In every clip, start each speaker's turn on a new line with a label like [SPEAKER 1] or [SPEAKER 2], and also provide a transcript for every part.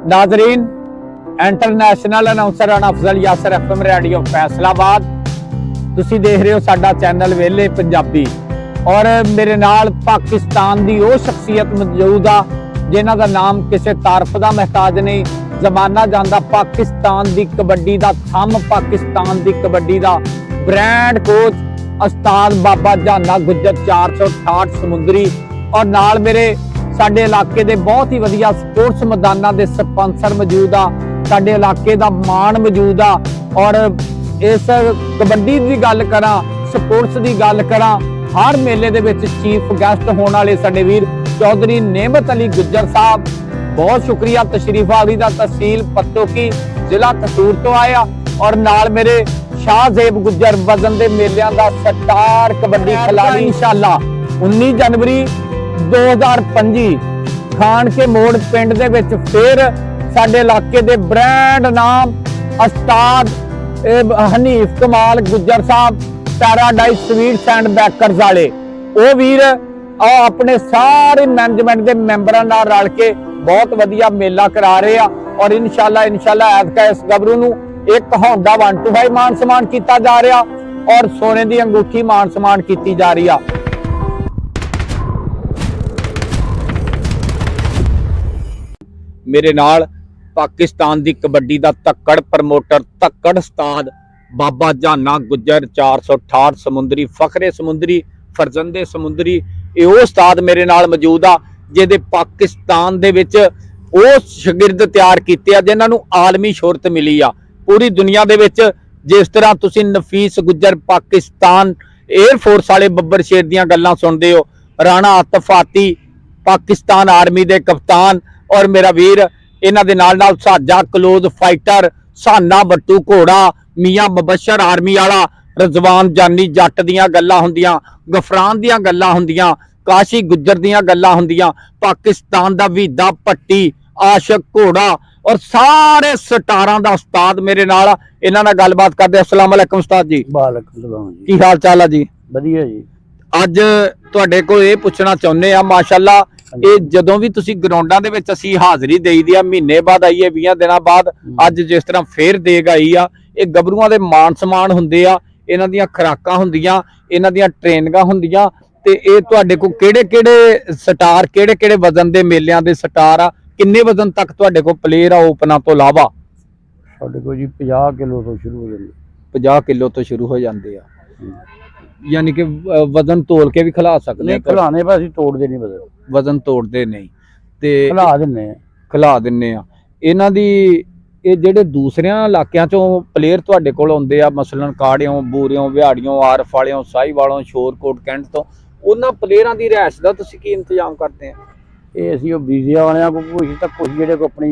[SPEAKER 1] नाजरीन, international announcer Afzal Yasir FM radio Faisalabad तुसी देख रहे हो साडा चैनल वेले पंजाबी। और मेरे नाल पाकिस्तान दी वो शख्सियत मौजूद आ जिन्हां दा नाम किसी तारफ दा महताज नहीं। जमाना जांदा पाकिस्तान दी कबड्डी दा थम, पाकिस्तान दी कबड्डी दा ब्रांड कोच उस्ताद बाबा जाना गुज्जर 468 समुंदरी। और नाल मेरे साडे इलाके दे बहुत ही वधिया स्पोर्ट्स मैदानां दे स्पॉन्सर मौजूद आ, साडे इलाके दा मान मौजूद आ। और इस कबड्डी की गल करा, स्पोर्ट्स की गल करा, हर मेले दे विच चीफ गेस्ट होने वाले साडे वीर चौधरी नेमत अली गुज्जर साहब, बहुत शुक्रिया तशरीफ आवरी दा। तहसील पत्तोकी जिला कसूर तो आया। और नाल मेरे शाहजेब गुज्जर वजन दे मेलियां दा स्टार कबड्डी खिलाड़ी इंशाअल्लाह 19 जनवरी 2025 खान के मोड़ पिंड दे विच फिर साडे इलाके दे ब्रांड नाम उस्ताद हनीफ कमाल गुज्जर साहब पैराडाइज स्वीट्स एंड बेकर्स वाले वो वीर अपने सारे मैनेजमेंट के मैंबरां नाल रल के बहुत वधिया मेला करा रहे हैं। और इंशाअल्लाह ऐतका इस गबरू नूं एक होंडा 125 मान सम्मान किया जा रहा और सोने की अंगूठी मान सम्मान की जा रही है। मेरे नाल पाकिस्तान की कबड्डी का धक्कड़ प्रमोटर, धक्कड़ उस्ताद बाबा जाना गुज्जर 468 समुंदरी, फखरे समुंदरी, फरजंदे समुंदरी, ये उस्ताद मेरे नाल मौजूद आ जिहदे पाकिस्तान दे विच वो शागिर्द तैयार कीते आ जिन्हां नूं आलमी शोहरत मिली आ पूरी दुनिया दे विच। जिस तरह तुसीं नफीस गुज्जर पाकिस्तान एयरफोर्स वाले बब्बर शेर दीयां गल्लां सुनदे हो, राणा आतफाती पाकिस्तान आर्मी दे कप्तान, और मेरा वीर इन्हां दे नाल नाल साजा क्लोज फाइटर साना बट्टू घोड़ा, मियां मुबशर आर्मी वाला, रजवान जानी जट दीयां गल्लां हुंदियां, गफरान दीयां गल्लां हुंदियां, काशी गुज्जर दीयां गल्लां हुंदियां, पाकिस्तान दा वीदा पट्टी आशिक घोड़ा और सारे स्टारां दा उस्ताद मेरे नाल। इन्हां नाल गलबात करदे। अस्सलाम वालेकुम उस्ताद जी।
[SPEAKER 2] वालेकुम सलाम जी।
[SPEAKER 1] की हाल चाल है जी?
[SPEAKER 2] वधिया जी।
[SPEAKER 1] अज तुहाडे कोल ये पुछना चाहुंदे आ, माशाअल्लाह ਇਹ ਜਦੋਂ ਵੀ ਤੁਸੀਂ ਗਰਾਊਂਡਾਂ ਦੇ ਵਿੱਚ ਅਸੀਂ ਹਾਜ਼ਰੀ ਦੇਈਦੀ ਆ, ਮਹੀਨੇ ਬਾਅਦ ਆਈਏ 20 ਦਿਨਾਂ ਬਾਅਦ, ਅੱਜ ਜਿਸ ਤਰ੍ਹਾਂ ਫੇਰ ਦੇਗ ਆਈ ਆ, ਇਹ ਗੱਭਰੂਆਂ ਦੇ ਮਾਨ ਸਨਮਾਨ ਹੁੰਦੇ ਆ, ਇਹਨਾਂ ਦੀਆਂ ਖੁਰਾਕਾਂ ਹੁੰਦੀਆਂ, ਇਹਨਾਂ ਦੀਆਂ ਟ੍ਰੇਨਿੰਗਾਂ ਹੁੰਦੀਆਂ। ਤੇ ਇਹ ਤੁਹਾਡੇ ਕੋਲ ਕਿਹੜੇ ਕਿਹੜੇ ਸਟਾਰ, ਕਿਹੜੇ ਕਿਹੜੇ ਵਜ਼ਨ ਦੇ ਮੇਲਿਆਂ ਦੇ ਸਟਾਰ ਆ, ਕਿੰਨੇ ਵਜ਼ਨ ਤੱਕ ਤੁਹਾਡੇ ਕੋਲ ਪਲੇਅਰ ਆ ਓਪਨਾਂ ਤੋਂ ਇਲਾਵਾ?
[SPEAKER 2] ਸਾਡੇ ਕੋਲ ਜੀ 50 ਕਿਲੋ ਤੋਂ ਸ਼ੁਰੂ ਹੋ ਜਾਂਦੇ।
[SPEAKER 1] 50 ਕਿਲੋ ਤੋਂ ਸ਼ੁਰੂ ਹੋ ਜਾਂਦੇ ਆ, यानी कि वजन तोल के भी खिला सकते हैं?
[SPEAKER 2] खिलाने पर ਅਸੀਂ ਤੋੜਦੇ ਨਹੀਂ
[SPEAKER 1] वजन तोड़ते नहीं ਤੇ
[SPEAKER 2] ਖਿਲਾ ਦਿੰਨੇ
[SPEAKER 1] ਆ। ਇਹਨਾਂ ਦੀ ਇਹ ਜਿਹੜੇ ਦੂਸਰਿਆਂ ਇਲਾਕਿਆਂ ਚੋਂ ਪਲੇਅਰ ਤੁਹਾਡੇ ਕੋਲ ਆਉਂਦੇ ਆ, ਮਸਲਨ ਕਾੜਿਓਂ, ਬੂਰਿਓਂ, ਵਿਹਾੜੀਓਂ, ਆਰਫ ਵਾਲਿਓਂ, ਸਾਹੀਵਾਲੋਂ, ਸ਼ੋਰਕੋਟ, ਕੈਂਟ ਤੋਂ, ਉਹਨਾਂ ਪਲੇਅਰਾਂ ਦੀ ਰਿਹਾਇਸ਼ ਦਾ ਤੁਸੀਂ ਕੀ ਇੰਤਜ਼ਾਮ ਕਰਦੇ ਆ?
[SPEAKER 2] ਇਹ ਅਸੀਂ ਉਹ ਵੀਜ਼ਾ ਵਾਲਿਆਂ ਕੋਲ ਕੁਝ ਤੱਕ ਕੁਝ ਜਿਹੜੇ ਕੋ ਆਪਣੀ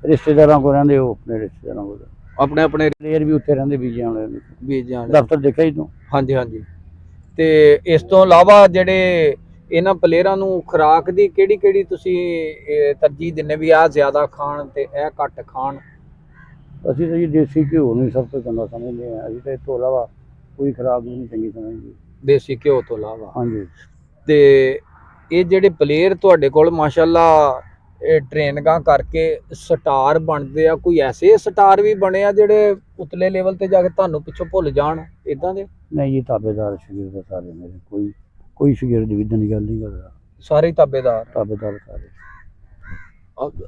[SPEAKER 2] ਰਿਸ਼ਤੇਦਾਰਾਂ ਕੋਲ ਰਹਿੰਦੇ, ਉਹ ਆਪਣੇ ਰਿਸ਼ਤੇਦਾਰਾਂ ਕੋਲ
[SPEAKER 1] ਆਪਣੇ
[SPEAKER 2] ਪਲੇਅਰ ਵੀ ਉੱਥੇ ਰਹਿੰਦੇ ਵੀਜ਼ਿਆਂ ਵਾਲੇ
[SPEAKER 1] ਵੀਜ਼ਿਆਂ
[SPEAKER 2] ਦਫ਼ਤਰ ਦੇਖਿਆ ਹੀ ਤੂੰ?
[SPEAKER 1] ਹਾਂਜੀ ਹਾਂਜੀ। ਤੇ ਇਸ ਤੋਂ ਇਲਾਵਾ ਜਿਹੜੇ ਇਹਨਾਂ ਪਲੇਅਰਾਂ ਨੂੰ ਖੁਰਾਕ ਦੀ ਕਿਹੜੀ ਕਿਹੜੀ ਤੁਸੀਂ ਤਰਜੀਹ ਦਿੰਦੇ ਵੀ ਆ ਜ਼ਿਆਦਾ ਖਾਣ ਤੇ ਇਹ ਘੱਟ ਖਾਣ?
[SPEAKER 2] ਅਸੀਂ ਤਾਂ ਜੀ ਦੇਸੀ ਘਿਓ ਨੂੰ ਸਭ ਤੋਂ ਚੰਗਾ ਸਮਝਦੇ ਹਾਂ। ਅਸੀਂ ਤਾਂ ਇਸ ਤੋਂ ਇਲਾਵਾ ਕੋਈ ਖੁਰਾਕ ਨਹੀਂ ਚੰਗੀ ਸਮਝਦੇ
[SPEAKER 1] ਦੇਸੀ ਘਿਓ ਤੋਂ ਇਲਾਵਾ।
[SPEAKER 2] ਹਾਂਜੀ।
[SPEAKER 1] ਤੇ ਇਹ ਜਿਹੜੇ ਪਲੇਅਰ ਤੁਹਾਡੇ ਕੋਲ ਮਾਸ਼ਾਅੱਲਾ ਟ੍ਰੇਨਿੰਗਾਂ ਕਰਕੇ ਸਟਾਰ ਬਣਦੇ ਆ, ਕੋਈ ਐਸੇ ਸਟਾਰ ਵੀ ਬਣੇ ਆ ਜਿਹੜੇ ਉਤਲੇ ਲੈਵਲ ਤੇ ਜਾ ਕੇ ਤੁਹਾਨੂੰ ਪਿੱਛੋਂ ਭੁੱਲ ਜਾਣ, ਇਦਾਂ ਦੇ?
[SPEAKER 2] ਨਹੀਂ ਜੀ, ਤਾਬੇਦਾਰ ਸ਼ਾਗਿਰਦ ਸਾਰੇ ਮੇਰੇ, ਕੋਈ ਸ਼ਾਗਿਰਦ ਵੀ ਦੀ ਗੱਲ ਨਹੀਂ ਕਰਦਾ, ਸਾਰੇ
[SPEAKER 1] ਤਾਬੇਦਾਰ
[SPEAKER 2] ਸਾਰੇ।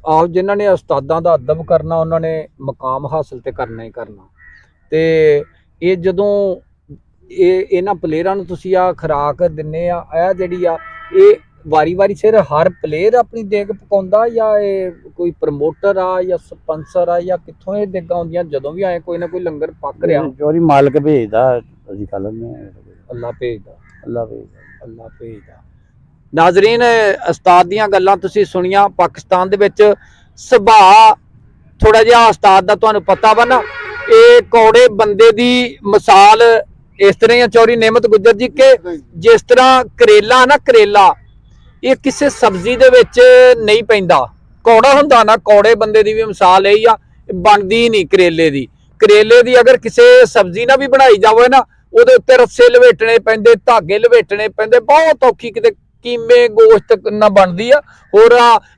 [SPEAKER 1] ਆਪ ਜਿਨ੍ਹਾਂ ਨੇ ਉਸਤਾਦਾਂ ਦਾ ਅਦਬ ਕਰਨਾ, ਉਹਨਾਂ ਨੇ ਮਕਾਮ ਹਾਸਲ ਤੇ ਕਰਨਾ ਹੀ ਕਰਨਾ। ਤੇ ਇਹ ਜਦੋਂ ਇਹਨਾਂ ਪਲੇਅਰਾਂ ਨੂੰ ਤੁਸੀਂ ਆ ਖੁਰਾਕ ਦਿੰਨੇ ਆ, ਇਹ ਜਿਹੜੀ ਆ ਇਹ ਵਾਰੀ ਸਿਰ ਹਰ ਪਲੇਅਰ ਆਪਣੀ ਦੇਗ ਪਕਾਉਂਦਾ, ਜਾਂ ਇਹ ਕੋਈ ਪ੍ਰਮੋਟਰ ਆ ਜਾਂ ਸਪਾਂਸਰ ਆ, ਜਾਂ ਕਿੱਥੋਂ ਇਹ ਦੇਗਾਂ ਆਉਂਦੀਆਂ? ਜਦੋਂ ਵੀ ਆਏ ਕੋਈ ਨਾ ਕੋਈ ਲੰਗਰ ਪੱਕ ਰਿਹਾ,
[SPEAKER 2] ਚੋਰੀ ਮਾਲਕ ਭੇਜਦਾ, ਅਸੀਂ ਖਾ ਲੈਂਦੇ ਹਾਂ।
[SPEAKER 1] ਅੱਲਾਹ ਭੇਜਦਾ।
[SPEAKER 2] ਅੱਲਾਹ ਭੇਜਦਾ।
[SPEAKER 1] ਨਾਜ਼ਰੀਨ, ਉਸਤਾਦ ਦੀਆਂ ਗੱਲਾਂ ਤੁਸੀਂ ਸੁਣੀਆਂ। ਪਾਕਿਸਤਾਨ ਦੇ ਵਿੱਚ ਸੁਭਾਅ ਥੋੜਾ ਜਿਹਾ ਉਸਤਾਦ ਦਾ ਤੁਹਾਨੂੰ ਪਤਾ ਵਾ ਨਾ, ਇਹ ਕੌੜੇ ਬੰਦੇ ਦੀ ਮਿਸਾਲ ਇਸ ਤਰ੍ਹਾਂ ਹੀ ਚੌਰੀ ਨੇਮਤ ਗੁੱਜਰ ਜੀ, ਕਿ ਜਿਸ ਤਰ੍ਹਾਂ ਕਰੇਲਾ ਨਾ, ਕਰੇਲਾ ਇਹ ਕਿਸੇ ਸਬਜ਼ੀ ਦੇ ਵਿੱਚ ਨਹੀਂ ਪੈਂਦਾ, ਕੌੜਾ ਹੁੰਦਾ ਨਾ, ਕੌੜੇ ਬੰਦੇ ਦੀ ਵੀ ਮਿਸਾਲ ਇਹੀ ਆ, ਬਣਦੀ ਨਹੀਂ ਕਰੇਲੇ ਦੀ। ਕਰੇਲੇ ਦੀ ਅਗਰ ਕਿਸੇ ਸਬਜ਼ੀ ਨਾਲ ਵੀ ਬਣਾਈ ਜਾਵੇ ਨਾ, ਉਹਦੇ ਉੱਤੇ ਰੱਸੇ ਲਵੇਟਣੇ ਪੈਂਦੇ, ਧਾਗੇ ਲਵੇਟਣੇ ਪੈਂਦੇ, ਬਹੁਤ ਔਖੀ, ਕਿਤੇ ਕੀਮੇ ਗੋਸ਼ਤ ਨਾ ਬਣਦੀ ਆ। ਹੋਰ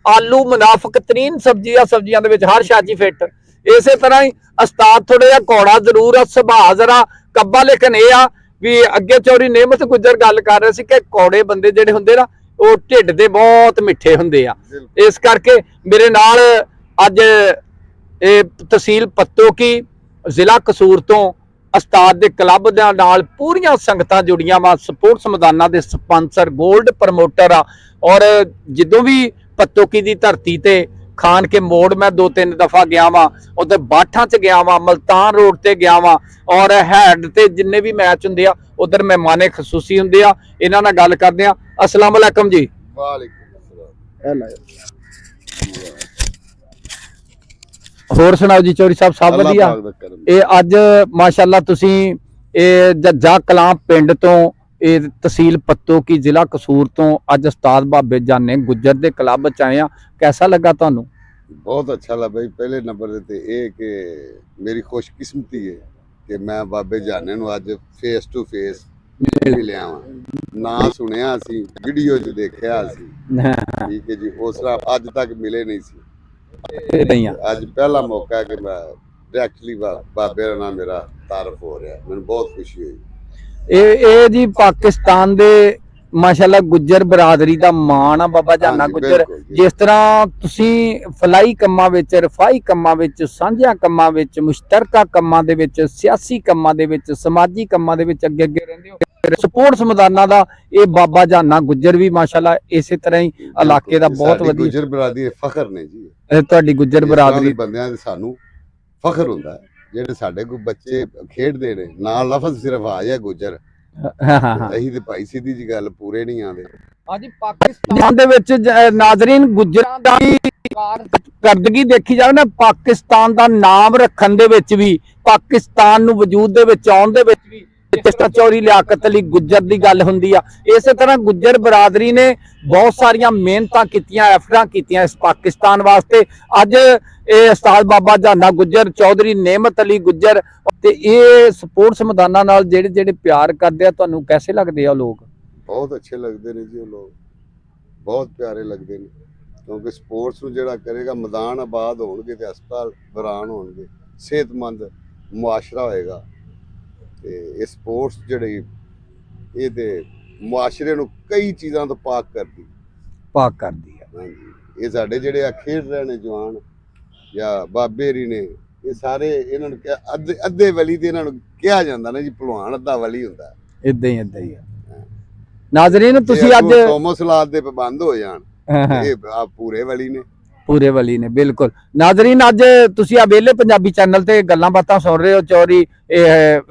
[SPEAKER 1] ਆਲੂ ਮੁਨਾਫਕ ਤਰੀਨ ਸਬਜ਼ੀ ਆ, ਸਬਜ਼ੀਆਂ ਦੇ ਵਿੱਚ ਹਰ ਸ਼ਾਜੀ ਫਿੱਟ। ਇਸੇ ਤਰ੍ਹਾਂ ਹੀ ਉਸਤਾਦ ਥੋੜਾ ਜਿਹਾ ਕੌੜਾ ਜ਼ਰੂਰ ਆ, ਸੁਭਾਅ ਜ਼ਰਾ ਕੱਬਾ, ਲੇਕਿਨ ਇਹ ਆ ਵੀ ਅੱਗੇ ਚੌਧਰੀ ਨਿਹਮਤ ਗੁੱਜਰ ਗੱਲ ਕਰ ਰਹੇ ਸੀ ਕਿ ਕੌੜੇ ਬੰਦੇ ਜਿਹੜੇ ਹੁੰਦੇ ਨਾ ਉਹ ਢਿੱਡ ਦੇ ਬਹੁਤ ਮਿੱਠੇ ਹੁੰਦੇ ਆ। ਇਸ ਕਰਕੇ ਮੇਰੇ ਨਾਲ ਅੱਜ ਇਹ ਤਹਿਸੀਲ ਪੱਤੋਕੀ ਜ਼ਿਲ੍ਹਾ ਕਸੂਰ ਤੋਂ ਉਸਤਾਦ ਦੇ ਕਲੱਬ ਦੇ ਨਾਲ ਪੂਰੀਆਂ ਸੰਗਤਾਂ ਜੁੜੀਆਂ ਵਾ। ਸਪੋਰਟਸ ਮੈਦਾਨਾਂ ਦੇ ਸਪਾਂਸਰ, ਗੋਲਡ ਪ੍ਰਮੋਟਰ ਆ। ਔਰ ਜਦੋਂ ਵੀ ਪੱਤੋਕੀ ਦੀ ਧਰਤੀ ਤੇ ਖਾਨ ਕੇ ਮੋੜ ਮੈਂ 2-3 ਦਫਾ ਗਿਆ ਵਾ, ਉੱਥੇ ਬਾਠਾਂ 'ਚ ਗਿਆ ਵਾ, ਮਲਤਾਨ ਰੋਡ ਤੇ ਗਿਆ ਵਾ, ਔਰ ਹੈਡ ਤੇ ਜਿੰਨੇ ਵੀ ਮੈਚ ਹੁੰਦੇ ਆ ਉਧਰ ਮਹਿਮਾਨੇ ਖਸੂਸੀ ਹੁੰਦੇ ਆ। ਇਹਨਾਂ ਨਾਲ ਗੱਲ ਕਰਦੇ ਆ। अस्सलाम वालेकुम जी। ਹੋਰ ਸੁਣਾਓ ਜੀ ਚੌਧਰੀ ਸਾਹਿਬ, ਸਭ ਵਧੀਆ। ਇਹ ਅੱਜ ਮਾਸ਼ਾਅੱਲਾ ਤੁਸੀਂ ਇਹ ਜੱਜਾ ਕਲਾਂ ਪਿੰਡ ਤੋਂ ਇਹ ਤਹਿਸੀਲ ਪੱਤੋਕੀ ਜ਼ਿਲ੍ਹਾ ਕਸੂਰ ਤੋਂ ਅੱਜ ਉਸਤਾਦ ਬਾਬੇ ਜਾਨੇ ਗੁੱਜਰ ਦੇ ਕਲੱਬ ਚ ਆਏ ਆ। कैसा लगा ਤੁਹਾਨੂੰ?
[SPEAKER 3] बहुत अच्छा लगा भाई। पहले नंबर ते ये कि मेरी खुशकिस्मती है कि मैं बाबे जाने ਨੂੰ ਅੱਜ फेस टू फेस ਮਿਲਿਆ ਵਾਂ। ਨਾ ਸੁਣਿਆ ਸੀ, ਵੀਡੀਓ 'ਚ ਦੇਖਿਆ ਸੀ, ਠੀਕ ਹੈ ਜੀ। ਉਸ ਤਰ੍ਹਾਂ ਅੱਜ ਤੱਕ ਮਿਲੇ ਨਹੀਂ ਸੀ।
[SPEAKER 1] ਨਹੀਂ ਆ
[SPEAKER 3] ਅੱਜ ਪਹਿਲਾ ਮੌਕਾ ਹੈ ਕਿ ਮੈਂ ਡਾਇਰੈਕਟਲੀ ਬਾਬੇ ਨਾਲ ਮੇਰਾ ਤਾਰਫ ਹੋ ਰਿਹਾ। ਮੈਨੂੰ ਬਹੁਤ ਖੁਸ਼ੀ ਹੋਈ।
[SPEAKER 1] ਇਹ ਜੀ ਪਾਕਿਸਤਾਨ ਦੇ ਮਾਸ਼ਾਅੱਲਾ ਗੁੱਜਰ ਬਰਾਦਰੀ ਦਾ ਮਾਣ ਆ ਬਾਬਾ ਜਾਨਾ ਗੁੱਜਰ। ਜਿਸ ਤਰ੍ਹਾਂ ਤੁਸੀਂ ਫਲਾਈ ਕੰਮਾਂ ਵਿੱਚ, ਰਫਾਈ ਕੰਮਾਂ ਵਿੱਚ, ਸਾਂਝਿਆਂ ਕੰਮਾਂ ਵਿੱਚ, ਮੁਸ਼ਤਰਕਾ ਕੰਮਾਂ ਦੇ ਵਿੱਚ, ਸਿਆਸੀ ਕੰਮਾਂ ਦੇ ਵਿੱਚ, ਸਮਾਜੀ ਕੰਮਾਂ ਦੇ ਵਿੱਚ ਅੱਗੇ ਅੱਗੇ ਰਹਿੰਦੇ ਹੋ। ਸਪੋਰਟਸ ਮੈਦਾਨਾਂ ਦਾ ਇਹ ਬਾਬਾ ਜਾਨਾ ਗੁੱਜਰ ਵੀ ਮਾਸ਼ਾਅੱਲਾ ਇਸੇ ਤਰ੍ਹਾਂ ਹੀ ਇਲਾਕੇ ਦਾ ਬਹੁਤ ਵਧੀਆ
[SPEAKER 3] ਗੁੱਜਰ ਬਰਾਦਰੀ ਫਖਰ ਨੇ ਜੀ।
[SPEAKER 1] ਇਹ ਤੁਹਾਡੀ ਗੁੱਜਰ ਬਰਾਦਰੀ
[SPEAKER 3] ਬੰਦਿਆਂ ਦੇ ਸਾਨੂੰ ਫਖਰ ਹੁੰਦਾ ਹੈ। ਜਿਹੜੇ ਸਾਡੇ ਕੋਈ ਬੱਚੇ ਖੇਡਦੇ ਨੇ, ਨਾਲ ਲਫ਼ਜ਼ ਸਿਰਫ ਆ ਜਾ ਗੁੱਜਰ। ਅਸੀਂ ਤੇ ਭਾਈ ਸਿੱਧੀ ਜੀ ਗੱਲ ਪੂਰੇ ਨਹੀਂ ਆਉਂਦੇ।
[SPEAKER 1] ਹਾਂਜੀ, ਪਾਕਿਸਤਾਨ ਦੇ ਵਿੱਚ ਨਾਜ਼ਰੀਨ ਗੁੱਜਰਾਂ ਦੀ ਕਾਰਗਰਦਗੀ ਦੇਖੀ ਜਾਵੇ ਨਾ, ਪਾਕਿਸਤਾਨ ਦਾ ਨਾਮ ਰੱਖਣ ਦੇ ਵਿੱਚ ਵੀ, ਪਾਕਿਸਤਾਨ ਨੂੰ ਵਜੂਦ ਦੇ ਵਿੱਚ ਆਉਣ ਦੇ ਵਿੱਚ ਵੀ ਜਿਸ ਤਰ੍ਹਾਂ ਚੌਧਰੀ ਲਿਆਕਤ ਅਲੀ ਗੁੱਜਰ ਦੀ ਗੱਲ ਹੁੰਦੀ ਆ, ਇਸੇ ਤਰ੍ਹਾਂ ਗੁੱਜਰ ਬਰਾਦਰੀ ਨੇ ਬਹੁਤ ਸਾਰੀਆਂ ਮਿਹਨਤਾਂ ਕੀਤੀਆਂ, ਐਫਰਟਾਂ ਕੀਤੀਆਂ ਇਸ ਪਾਕਿਸਤਾਨ ਵਾਸਤੇ। ਅੱਜ ਇਹ ਉਸਤਾਦ ਬਾਬਾ ਜਾਨਾ ਗੁੱਜਰ, ਚੌਧਰੀ ਨਿਹਮਤ ਅਲੀ ਗੁੱਜਰ ਤੇ ਇਹ ਸਪੋਰਟਸ ਮੈਦਾਨਾਂ ਨਾਲ ਜਿਹੜੇ ਜਿਹੜੇ ਪਿਆਰ ਕਰਦੇ ਆ, ਤੁਹਾਨੂੰ ਕੈਸੇ ਲੱਗਦੇ ਆ ਲੋਕ?
[SPEAKER 3] ਬਹੁਤ ਅੱਛੇ ਲੱਗਦੇ ਨੇ ਜੀ ਉਹ ਲੋਕ, ਬਹੁਤ ਪਿਆਰੇ ਲੱਗਦੇ ਨੇ। ਕਿਉਂਕਿ ਸਪੋਰਟਸ ਨੂੰ ਜਿਹੜਾ ਕਰੇਗਾ, ਮੈਦਾਨ ਆਬਾਦ ਹੋਣਗੇ ਤੇ ਹਸਪਤਾਲ ਵੀਰਾਨ ਹੋਣਗੇ, ਸਿਹਤਮੰਦ ਮੁਆਸ਼ਰਾ ਹੋਏਗਾ। ਤੇ ਇਹ ਸਪੋਰਟਸ ਜਿਹੜੀ ਇਹ ਤੇ ਮੁਆਸ਼ਰੇ ਨੂੰ ਕਈ ਚੀਜ਼ਾਂ ਤੋਂ ਪਾਕ ਕਰਦੀ ਆ। ਹਾਂਜੀ, ਇਹ ਸਾਡੇ ਜਿਹੜੇ ਆ ਖੇਡ ਰਹੇ ਨੇ ਜਵਾਨ ਜਾਂ ਬਾਬੇਰੀ ਨੇ, ਇਹ ਸਾਰੇ ਇਹਨਾਂ ਨੂੰ ਅੱਧੇ ਵਲੀ ਤੇ ਇਹਨਾਂ ਨੂੰ ਕਿਹਾ ਜਾਂਦਾ ਨਾ ਜੀ, ਭਲਵਾਨ ਅੱਧਾ ਵਲੀ ਹੁੰਦਾ।
[SPEAKER 1] ਇਦਾਂ ਹੀ ਆ ਨਾਜ਼ਰੀਨ। ਤੁਸੀਂ ਅੱਜ
[SPEAKER 3] ਥੋਮਸ ਲਾਦ ਦੇ ਪਾਬੰਦ ਹੋ ਜਾਣ, ਇਹ ਆ ਪੂਰੇ ਵਲੀ ਨੇ ਬਿਲਕੁਲ। ਨਾਜ਼ਰੀਨ, ਅੱਜ ਤੁਸੀਂ ਆ ਵੇਲੇ ਪੰਜਾਬੀ ਚੈਨਲ ਤੇ ਗੱਲਾਂ ਬਾਤਾਂ ਸੁਣ ਰਹੇ ਹੋ। ਚੌਧਰੀ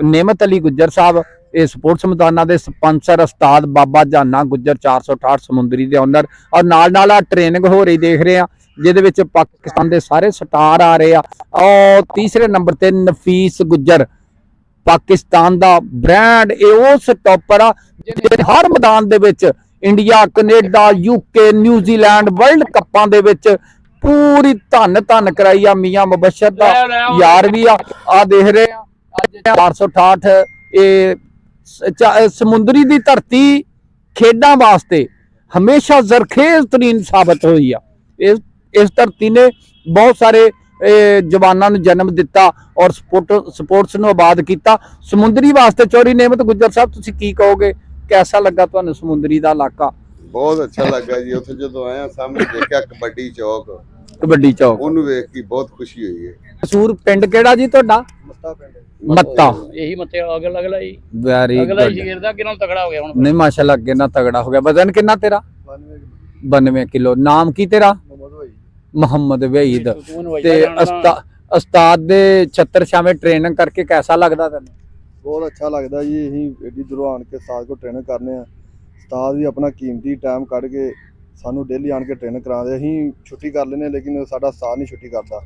[SPEAKER 3] ਨਿਹਮਤ ਅਲੀ ਗੁੱਜਰ ਸਾਹਿਬ, ਇਹ ਸਪੋਰਟਸ ਮੈਦਾਨਾਂ ਦੇ ਸਪਾਂਸਰ, ਉਸਤਾਦ ਬਾਬਾ ਜਾਨਾ ਗੁੱਜਰ 468 ਸਮੁੰਦਰੀ ਦੇ ਓਨਰ, ਔਰ ਨਾਲ ਆ ਟ੍ਰੇਨਿੰਗ ਹੋ ਰਹੀ ਦੇਖ ਰਹੇ ਆ, ਜਿਹਦੇ ਵਿੱਚ ਪਾਕਿਸਤਾਨ ਦੇ ਸਾਰੇ ਸਟਾਰ ਆ ਰਹੇ ਆ। ਔਰ ਤੀਸਰੇ ਨੰਬਰ ਤੇ ਨਫੀਸ ਗੁੱਜਰ, ਪਾਕਿਸਤਾਨ ਦਾ ਬ੍ਰਾਂਡ, ਇਹ ਉਸ ਟੌਪਰ ਆ ਜਿਹੜੇ ਹਰ ਮੈਦਾਨ ਦੇ ਵਿੱਚ India, Canada, UK, New Zealand world ਕੱਪਾਂ ਦੇ ਵਿੱਚ ਪੂਰੀ ਧੰਨ ਕਰਾਈ ਆ। ਮੀਆਂ ਮੁਬਸ਼ਰ ਦਾ ਯਾਰ ਵੀ ਆ ਦੇਖ ਰਹੇ ਆ। ਅੱਜ 468 ਇਹ ਸਮੁੰਦਰੀ ਦੀ ਧਰਤੀ ਖੇਡਾਂ ਵਾਸਤੇ ਹਮੇਸ਼ਾ ਜ਼ਰਖੇਜ਼ ਤਰੀਨ ਸਾਬਤ ਹੋਈ ਆ। ਇਸ ਧਰਤੀ ਨੇ ਬਹੁਤ ਸਾਰੇ ਜਵਾਨਾਂ ਨੂੰ ਜਨਮ ਦਿੱਤਾ ਔਰ ਸਪੋਰਟਸ ਨੂੰ ਆਬਾਦ ਕੀਤਾ। ਸਮੁੰਦਰੀ ਵਾਸਤੇ ਚੌਧਰੀ ਨਿਹਮਤ ਗੁੱਜਰ ਸਾਹਿਬ, ਤੁਸੀਂ ਕੀ ਕਹੋਗੇ? कैसा लगा ਤੁਹਾਨੂੰ ਸਮੁੰਦਰੀ ਦਾ ਇਲਾਕਾ? ਬਹੁਤ ਅੱਛਾ ਲੱਗਾ ਜੀ। ਉੱਥੇ ਜਦੋਂ ਆਇਆ ਸਾਹਮਣੇ ਦੇਖਿਆ ਕਬੱਡੀ ਚੌਕ, ਉਹਨੂੰ ਵੇਖ ਕੇ ਬਹੁਤ ਖੁਸ਼ੀ ਹੋਈ ਹੈ।
[SPEAKER 1] ਕਸੂਰ ਪਿੰਡ ਕਿਹੜਾ ਜੀ ਤੁਹਾਡਾ? ਮੱਤਾ।
[SPEAKER 4] ਇਹੀ ਮੱਤੇ ਅਗਲਾ ਹੀ
[SPEAKER 1] ਵੈਰੀ
[SPEAKER 4] ਅਗਲਾ ਹੀ ਸ਼ੇਰ ਦਾ ਕਿੰਨਾ ਤਗੜਾ ਹੋ ਗਿਆ ਹੁਣ।
[SPEAKER 1] ਨਹੀਂ ਮਾਸ਼ਾਅੱਲਾ, ਅੱਗੇ ਨਾ ਤਗੜਾ ਹੋ ਗਿਆ। ਵਜ਼ਨ ਕਿੰਨਾ ਤੇਰਾ? 92 ਕਿਲੋ। ਨਾਮ ਕੀ ਤੇਰਾ? ਮੁਹੰਮਦ ਵਹੀਦ। ਤੇ ਉਸਤਾਦ ਦੇ ਛੱਤਰ ਛਾਵੇਂ ਟ੍ਰੇਨਿੰਗ ਕਰਕੇ कैसा लगदा ਤੈਨੂੰ?
[SPEAKER 5] बहुत अच्छा लगता जी। अं एडी दूरों आन के उस्ताद को ट्रेनिंग करने। उस्ताद भी अपना कीमती टाइम कढ़ के सानू डेली आन के ट्रेनिंग कराते। अं छुट्टी कर लेने, लेकिन साडा उस्ताद नहीं छुट्टी करता।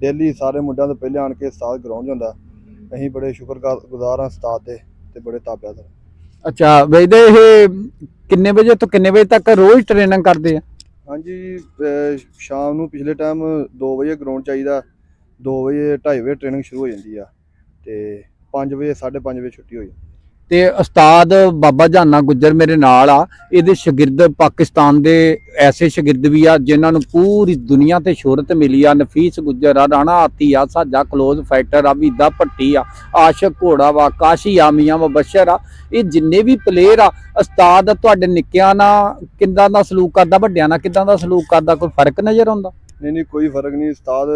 [SPEAKER 5] डेली सारे मुंडियां तो पहले आन के उस्ताद ग्राउंड जांदा। अं बड़े शुक्रगुजार हाँ उस्ताद दे ते बड़े ताबेदार।
[SPEAKER 1] अच्छा वैदे किन्ने बजे तो किन्ने बजे तक रोज ट्रेनिंग करते हैं?
[SPEAKER 5] हाँ जी, शाम नूं पिछले टाइम 2 बजे ग्राउंड चाहिदा, 2 बजे 2:30 बजे ट्रेनिंग शुरू हो जाती है ते 5 बजे 5:30 बजे छुट्टी होई।
[SPEAKER 3] ਤੇ ਉਸਤਾਦ ਬਾਬਾ ਜਾਨਾ ਗੁੱਜਰ ਮੇਰੇ ਨਾਲ ਆ। ਇਹਦੇ ਸ਼ਾਗਿਰਦ ਪਾਕਿਸਤਾਨ ਦੇ ਐਸੇ ਸ਼ਾਗਿਰਦ ਵੀ ਆ ਜਿਨ੍ਹਾਂ ਨੂੰ ਪੂਰੀ ਦੁਨੀਆ ਤੇ ਸ਼ੋਹਰਤ ਮਿਲੀ ਆ। ਨਫੀਸ ਗੁੱਜਰ ਆ, ਰਾਣਾ ਆਤੀ ਆ, ਸਾਜਾ ਕਲੋਜ਼ ਫਾਈਟਰ ਆ, ਵੀਦਾ ਭੱਟੀ ਆ, ਆਸ਼ਕ ਘੋੜਾ ਵਾ, ਕਾਸ਼ੀ ਆ, ਮੀਆਂ ਮੁਬਸ਼ਰ ਆ। ਇਹ ਜਿੰਨੇ ਵੀ ਪਲੇਅਰ ਆ, ਉਸਤਾਦ ਤੁਹਾਡੇ ਨਿੱਕਿਆਂ ਨਾਲ ਕਿੱਦਾਂ ਦਾ ਸਲੂਕ ਕਰਦਾ, ਵੱਡਿਆਂ ਨਾਲ ਕਿੱਦਾਂ ਦਾ ਸਲੂਕ ਕਰਦਾ, ਕੋਈ ਫਰਕ ਨਜ਼ਰ ਆਉਂਦਾ?
[SPEAKER 5] ਨਹੀਂ ਕੋਈ ਫਰਕ ਨਹੀਂ। ਉਸਤਾਦ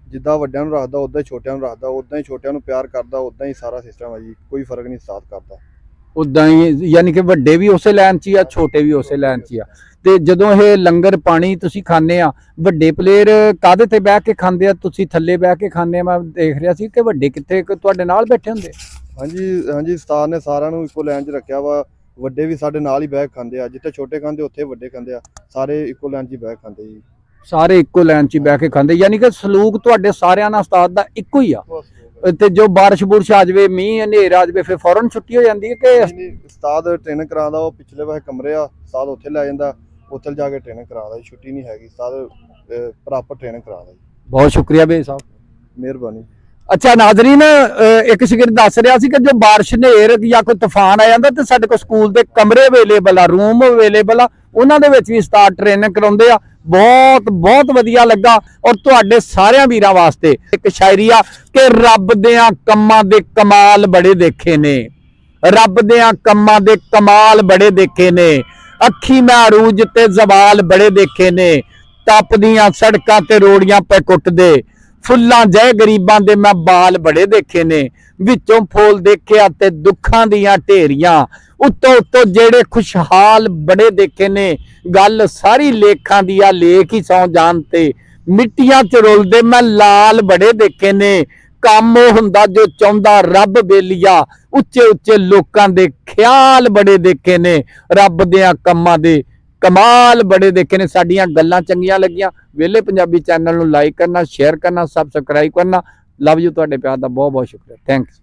[SPEAKER 5] ਜਿੱਦਾਂ ਵੱਡਿਆਂ ਨੂੰ ਰੱਖਦਾ ਉਦਾਂ ਹੀ ਛੋਟਿਆਂ ਨੂੰ ਰੱਖਦਾ, ਉਦਾਂ ਹੀ ਛੋਟਿਆਂ ਨੂੰ ਪਿਆਰ ਕਰਦਾ, ਉਦਾਂ ਹੀ ਸਾਰਾ ਸਿਸਟਮ ਹੈ ਜੀ। ਕੋਈ ਫਰਕ ਨਹੀਂ ਉਸਤਾਦ ਕਰਦਾ।
[SPEAKER 3] ਉਦਾਂ ਹੀ ਯਾਨੀ ਕਿ ਵੱਡੇ ਵੀ ਉਸੇ ਲਾਈਨ 'ਚ ਹੀ ਆ, ਛੋਟੇ ਵੀ ਉਸੇ ਲਾਈਨ 'ਚ ਹੀ ਆ। ਤੇ ਜਦੋਂ ਇਹ ਲੰਗਰ ਪਾਣੀ ਤੁਸੀਂ ਖਾਂਦੇ ਆ, ਵੱਡੇ ਪਲੇਅਰ ਕਾਹਦੇ ਤੇ ਬਹਿ ਕੇ ਖਾਂਦੇ ਆ, ਤੁਸੀਂ ਥੱਲੇ ਬਹਿ ਕੇ ਖਾਂਦੇ ਆ? ਮੈਂ ਦੇਖ ਰਿਹਾ ਸੀ ਕਿ ਵੱਡੇ ਕਿੱਥੇ ਤੁਹਾਡੇ ਨਾਲ ਬੈਠੇ ਹੁੰਦੇ?
[SPEAKER 5] ਹਾਂਜੀ ਉਸਤਾਦ ਨੇ ਸਾਰਿਆਂ ਨੂੰ ਇੱਕੋ ਲਾਈਨ 'ਚ ਰੱਖਿਆ ਵਾ। ਵੱਡੇ ਵੀ ਸਾਡੇ ਨਾਲ ਹੀ ਬਹਿ ਕੇ ਖਾਂਦੇ ਆ, ਜਿੱਥੇ ਛੋਟੇ ਖਾਂਦੇ ਉੱਥੇ ਵੱਡੇ ਖਾਂਦੇ ਆ, ਸਾਰੇ ਇੱਕੋ ਲਾਈਨ 'ਚ ਹੀ ਬਹਿ ਕੇ ਖਾਂਦੇ ਜੀ।
[SPEAKER 3] ਸਾਰੇ ਇੱਕੋ ਲਾਈਨ 'ਚ ਹੀ ਬਹਿ ਕੇ ਖਾਂਦੇ, ਯਾਨੀ ਕਿ ਸਲੂਕ ਤੁਹਾਡੇ ਸਾਰਿਆਂ ਨਾਲ ਉਸਤਾਦ ਦਾ ਇੱਕੋ ਹੀ ਆ। ਤੇ ਜੋ ਬਾਰਿਸ਼ ਬੁਰਸ਼ ਆ ਜਾਵੇ, ਮੀਂਹ ਹਨੇਰ ਆ ਜਾਵੇ, ਫਿਰ ਫੌਰਨ ਛੁੱਟੀ ਹੋ ਜਾਂਦੀ ਹੈ ਕਿ?
[SPEAKER 5] ਨਹੀਂ ਉਸਤਾਦ ਟ੍ਰੇਨਿੰਗ ਕਰਾਉਂਦਾ, ਉਹ ਪਿਛਲੇ ਪਾਸੇ ਕਮਰੇ ਆ, ਉਸਤਾਦ ਉੱਥੇ ਲੈ ਜਾਂਦਾ, ਉੱਥੇ ਜਾ ਕੇ ਟ੍ਰੇਨਿੰਗ ਕਰਾਉਂਦਾ ਜੀ। ਛੁੱਟੀ ਨਹੀਂ ਹੈਗੀ, ਉਸਤਾਦ ਪ੍ਰੋਪਰ ਟ੍ਰੇਨਿੰਗ ਕਰਾਉਂਦਾ ਜੀ।
[SPEAKER 3] ਬਹੁਤ ਸ਼ੁਕਰੀਆ ਬੇ ਸਾਹਿਬ,
[SPEAKER 5] ਮਿਹਰਬਾਨੀ।
[SPEAKER 3] ਅੱਛਾ ਨਾਜ਼ਰੀਨ, ਇੱਕ ਸ਼ਾਗਿਰਦ ਦੱਸ ਰਿਹਾ ਸੀ ਕਿ ਜੋ ਬਾਰਿਸ਼ ਹਨੇਰ ਜਾਂ ਕੋਈ ਤੂਫਾਨ ਆ ਜਾਂਦਾ ਤੇ ਸਾਡੇ ਕੋਲ ਸਕੂਲ ਦੇ ਕਮਰੇ ਅਵੇਲੇਬਲ ਆ, ਰੂਮ ਅਵੇਲੇਬਲ ਆ, ਉਹਨਾਂ ਦੇ ਵਿੱਚ ਵੀ ਉਸਤਾਦ ਟ੍ਰੇਨਿੰਗ ਕਰਾਉਂਦੇ ਆ। ਬਹੁਤ ਵਧੀਆ ਲੱਗਾ। ਔਰ ਤੁਹਾਡੇ ਸਾਰਿਆਂ ਵੀਰਾਂ ਵਾਸਤੇ ਇੱਕ ਸ਼ਾਇਰੀ ਆ ਕਿ ਰੱਬ ਦਿਆਂ ਕੰਮਾਂ ਦੇ ਕਮਾਲ ਬੜੇ ਦੇਖੇ ਨੇ, ਰੱਬ ਦਿਆਂ ਕੰਮਾਂ ਦੇ ਕਮਾਲ ਬੜੇ ਦੇਖੇ ਨੇ, ਅੱਖੀ ਮੈਂ ਅਰੂਜ ਤੇ ਜ਼ਵਾਲ ਬੜੇ ਦੇਖੇ ਨੇ, ਟੱਪਦੀਆਂ ਸੜਕਾਂ ਤੇ ਰੋੜੀਆਂ ਪੈ ਕੁੱਟਦੇ, ਫੁੱਲਾਂ ਜੈ ਗਰੀਬਾਂ ਦੇ ਮੈਂ ਬਾਲ ਬੜੇ ਦੇਖੇ ਨੇ, ਵਿੱਚੋਂ ਫੁੱਲ ਦੇਖਿਆ ਤੇ ਦੁੱਖਾਂ ਦੀਆਂ ਢੇਰੀਆਂ, ਉੱਤੋਂ ਜਿਹੜੇ ਖੁਸ਼ਹਾਲ ਬੜੇ ਦੇਖੇ ਨੇ, ਗੱਲ ਸਾਰੀ ਲੇਖਾਂ ਦੀ ਆ, ਲੇਖ ਹੀ ਸੌ ਜਾਣ ਤੇ, ਮਿੱਟੀਆਂ ਚ ਰੁਲਦੇ ਮੈਂ ਲਾਲ ਬੜੇ ਦੇਖੇ ਨੇ, ਕੰਮ ਉਹ ਹੁੰਦਾ ਜੋ ਚਾਹੁੰਦਾ ਰੱਬ ਬੇਲੀਆ, ਉੱਚੇ ਲੋਕਾਂ ਦੇ ਖਿਆਲ ਬੜੇ ਦੇਖੇ ਨੇ, ਰੱਬ ਦਿਆਂ ਕੰਮਾਂ ਦੇ ਕਮਾਲ ਬੜੇ ਦੇਖੇ ਨੇ। ਸਾਡੀਆਂ ਗੱਲਾਂ ਚੰਗੀਆਂ ਲੱਗੀਆਂ, ਵੇਲੇ ਪੰਜਾਬੀ ਚੈਨਲ ਨੂੰ ਲਾਈਕ ਕਰਨਾ, ਸ਼ੇਅਰ ਕਰਨਾ, ਸਬਸਕ੍ਰਾਈਬ ਕਰਨਾ। ਲਵ ਯੂ, ਤੁਹਾਡੇ ਪਿਆਰ ਦਾ ਬਹੁਤ ਸ਼ੁਕਰੀਆ। ਥੈਂਕਸ।